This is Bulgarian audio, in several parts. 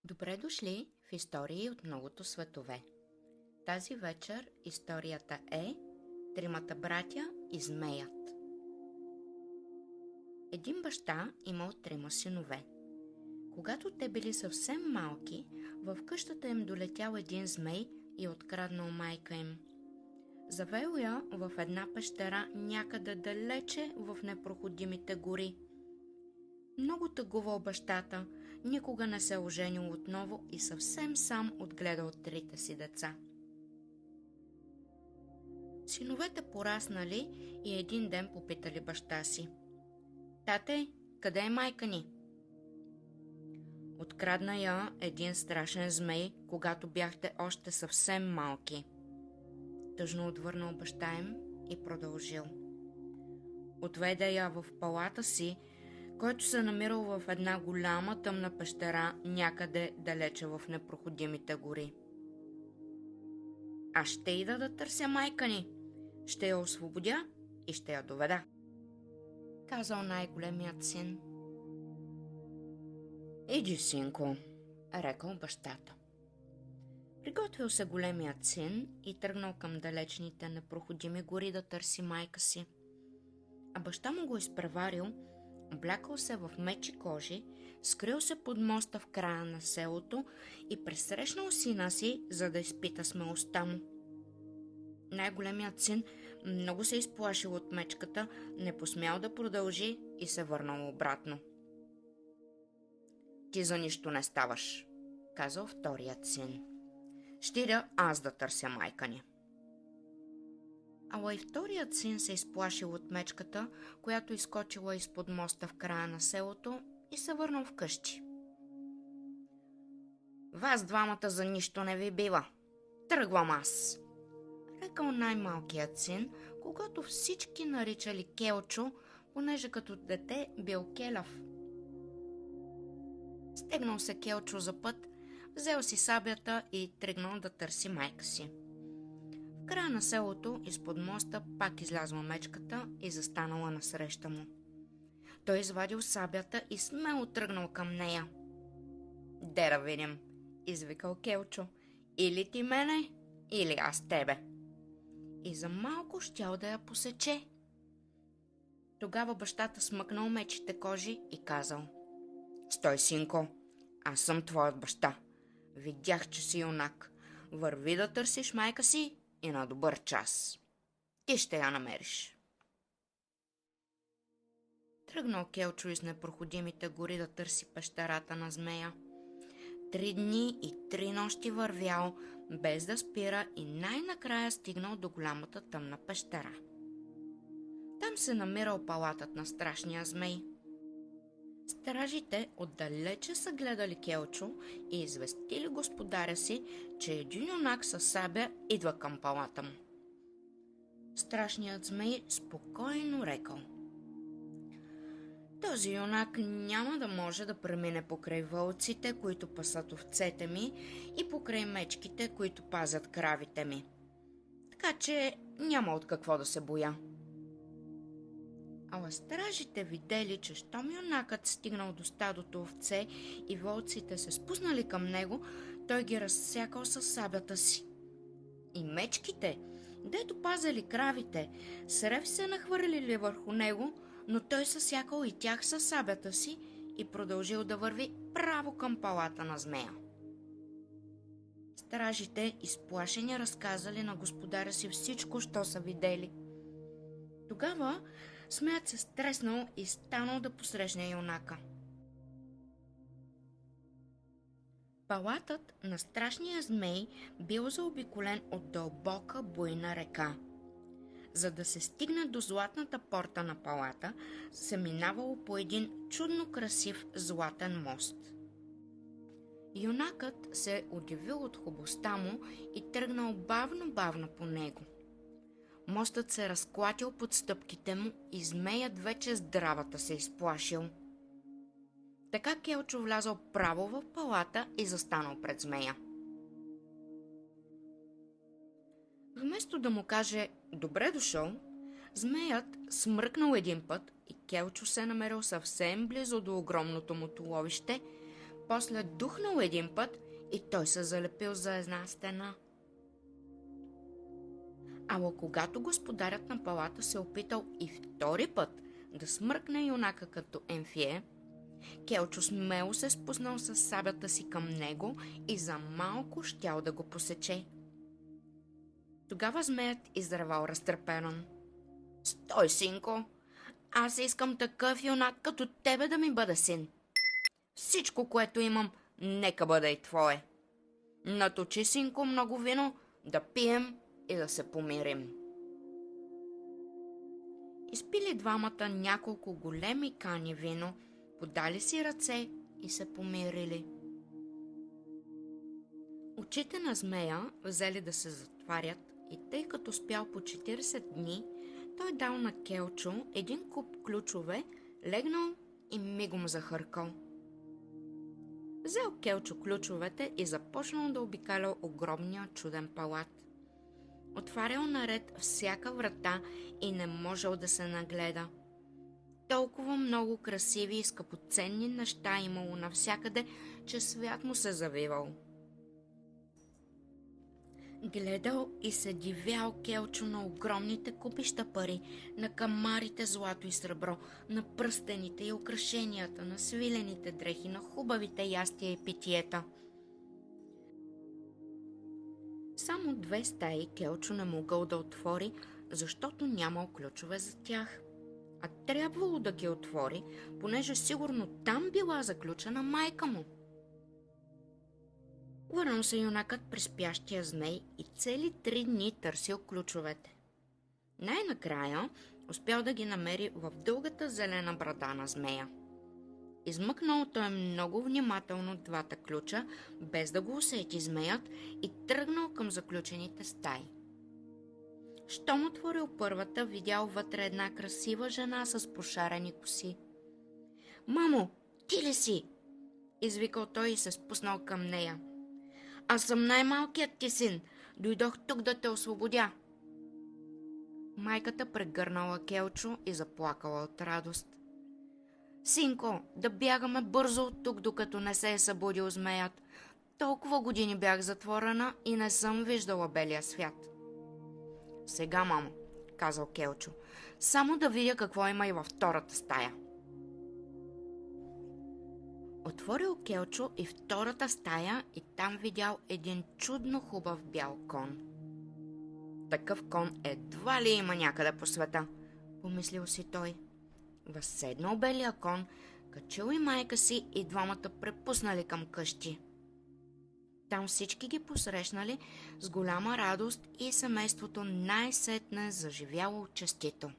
Добре дошли в Истории от многото светове. Тази вечер историята е Тримата братя и змеят. Един баща имал трима синове. Когато те били съвсем малки, в къщата им долетял един змей и откраднал майка им. Завел я в една пещера някъде далече в непроходимите гори. Много тъгувал бащата, никога не се оженил отново и съвсем сам отгледал трите си деца. Синовете пораснали и един ден попитали баща си: „Тате, къде е майка ни?“ „Открадна я един страшен змей, когато бяхте още съвсем малки“, тъжно отвърнал баща им и продължил. „Отведе я в палата си, който се намирал в една голяма тъмна пещера някъде далече в непроходимите гори. Аз ще ида да търся майка ни, ще я освободя и ще я доведа“, казал най-големият син. „Иди, синко“, рекал бащата. Приготвил се големият син и тръгнал към далечните непроходими гори да търси майка си. А баща му го изпреварил, облякал се в мечи кожи, скрил се под моста в края на селото и пресрещнал сина си, за да изпита смелостта му. Най-големият син много се изплашил от мечката, не посмял да продължи и се върнал обратно. „Ти за нищо не ставаш“, казал вторият син. „Ще ида аз да търся майка ни“. Ала и вторият син се изплашил от мечката, която изскочила изпод моста в края на селото и се върнал вкъщи. „Вас двамата за нищо не ви бива. Тръгвам аз“, рекал най-малкият син, когато всички наричали Келчо, понеже като дете бил келав. Стегнал се Келчо за път, взел си сабята и тръгнал да търси майка си. В края на селото, изпод моста, пак излязла мечката и застанала насреща му. Той извадил сабята и смело тръгнал към нея. „Де да видим“, извикал Келчо, „или ти мене, или аз тебе“. И за малко щял да я посече. Тогава бащата смъкнал мечите кожи и казал: „Стой, синко, аз съм твоят баща. Видях, че си юнак. Върви да търсиш майка си и на добър час. Ти ще я намериш“. Тръгнал Келчо из непроходимите гори да търси пещерата на змея. 3 дни и 3 нощи вървял, без да спира, и най-накрая стигнал до голямата тъмна пещера. Там се намирал палатът на страшния змей. Стражите отдалече са гледали Келчо и известили господаря си, че един юнак със сабя идва към палата му. Страшният змей спокойно рекал: „Този юнак няма да може да премине покрай вълците, които пасат овцете ми, и покрай мечките, които пазят кравите ми. Така че няма от какво да се боя“. Ала стражите видели, че щом юнакът стигнал до стадото овце и вълците се спуснали към него, той ги разсякал със сабята си. И мечките, дето пазали кравите, срев се нахвърлили върху него, но той съсякал и тях със сабята си и продължил да върви право към палата на змея. Стражите, изплашени, разказали на господаря си всичко, що са видели. Тогава змеят се стреснал и станал да посрещне юнака. Палатът на страшния змей бил заобиколен от дълбока буйна река. За да се стигне до златната порта на палата, се минавало по един чудно красив златен мост. Юнакът се удивил от хубостта му и тръгнал бавно по него. Мостът се разклатил под стъпките му и змеят вече здравата се изплашил. Така Келчо влязъл право в палата и застанал пред змея. Вместо да му каже „добре дошъл“, змеят смръкнал един път и Келчо се намерил съвсем близо до огромното му туловище, После духнал един път и той се залепил за една стена. Ала когато господарят на палата се опитал и втори път да смъркне юнака като Емфие, Келчо смело се спуснал с сабята си към него и за малко щял да го посече. Тогава змеят изревал разтрепенан: „Стой, синко! Аз искам такъв юнак като тебе да ми бъде син. Всичко, което имам, нека бъде и твое. Наточи, синко, много вино, да пием и да се помирим.“ Изпили двамата няколко големи кани вино, подали си ръце и се помирили. Очите на змея взели да се затварят и тъй като спял по 40 дни, той дал на Келчо един куп ключове, легнал и мигом захъркал. Взел Келчо ключовете и започнал да обикаля огромния чуден палат. Отварял наред всяка врата и не можел да се нагледа. Толкова много красиви и скъпоценни неща имало навсякъде, че свят му се завивал. Гледал и се дивял Келчо на огромните купища пари, на камарите злато и сребро, на пръстените и украшенията, на свилените дрехи, на хубавите ястия и питиета. Само 2 стаи Келчо не могъл да отвори, защото нямал ключове за тях. А трябвало да ги отвори, понеже сигурно там била заключена майка му. Върнал се юнакът при спящия змей и цели 3 дни търсил ключовете. Най-накрая успял да ги намери в дългата зелена брада на змея. Измъкнал той много внимателно 2 ключа, без да го усети змеят, и тръгнал към заключените стаи. Щом отворил първата, видял вътре една красива жена с пошарени коси. „Мамо, ти ли си?“ извикал той и се спуснал към нея. „Аз съм най-малкият ти син. Дойдох тук да те освободя.“ Майката прегърнала Келчо и заплакала от радост. „Синко, да бягаме бързо от тук, докато не се е събудил змеят. Толкова години бях затворена и не съм виждала белия свят.“ „Сега, мамо“, казал Келчо, „само да видя какво има и във втората стая.“ Отворил Келчо и втората стая и там видял един чудно хубав бял кон. „Такъв кон едва ли има някъде по света“, помислил си той. Възседнал белия кон, качил и майка си и двамата препуснали към къщи. Там всички ги посрещнали с голяма радост и семейството най-сетне заживяло честито.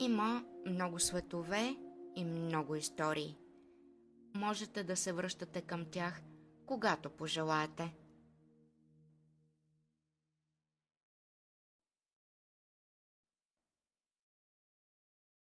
Има много светове и много истории. Можете да се връщате към тях, когато пожелаете.